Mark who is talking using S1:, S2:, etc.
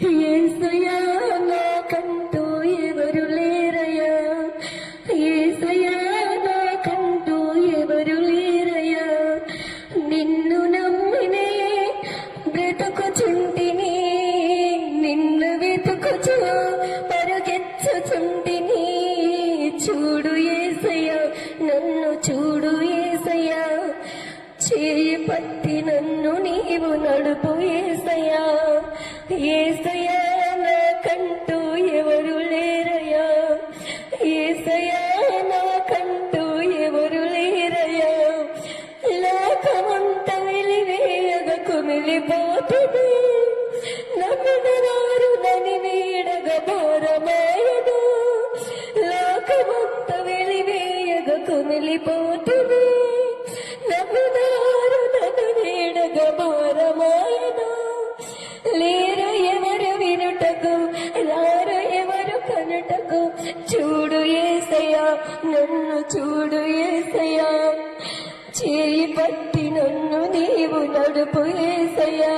S1: యేసయ్యా నాకంటూ ఎవరు లేరయ్యా, యేసయ్యా నాకంటూ ఎవరు లేరయ్యా. నిన్ను నమ్మినే బ్రతుకుచుంటిని, నిన్ను వెతుకుచు పరుగెచ్చుచుంటిని. చూడు యేసయ్యా, నన్ను చూడు యేసయ్యా, చేయి పట్టి నన్ను నీవు నడుపు యేసయ్యా. యేసయ్యా నాకంటూ ఎవరు లేరయ్యా, యేసయ్యా నాకంటూ ఎవరు లేరయ్యా. లోకమంత వెలివేయగా కుమిలిపోతుంది, నమ్మినవారు నని వీడగ భారమాయదు. లోకమంత వెలివేయగా కుమిలిపోతుంది, నమ్మినవారు నన్ను వీడగ భారమాయదు. లేరు ఎవరు వినుటకు, రారు ఎవరు కనుటకు. చూడు యేసయ్యా, నన్ను చూడు యేసయ్యా, చేయి పట్టి నన్ను నీవు నడుపు యేసయ్యా.